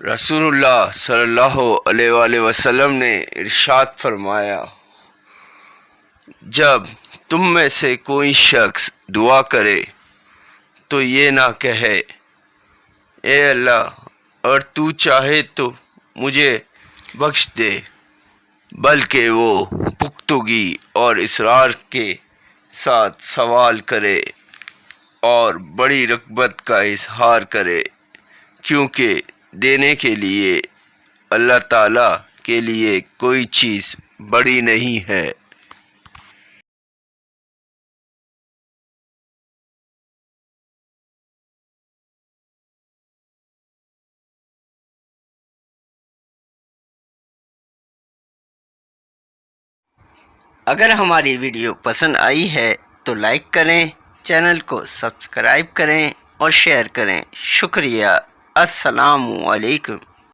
رسول اللہ صلی اللہ علیہ وآلہ وسلم نے ارشاد فرمایا، جب تم میں سے کوئی شخص دعا کرے تو یہ نہ کہے اے اللہ اگر تو چاہے تو مجھے بخش دے، بلکہ وہ پختگی اور اصرار کے ساتھ سوال کرے اور بڑی رغبت کا اظہار کرے، کیونکہ دینے کے لیے اللہ تعالیٰ کے لیے کوئی چیز بڑی نہیں ہے۔ اگر ہماری ویڈیو پسند آئی ہے تو لائک کریں، چینل کو سبسکرائب کریں اور شیئر کریں۔ شکریہ۔ السلام علیکم۔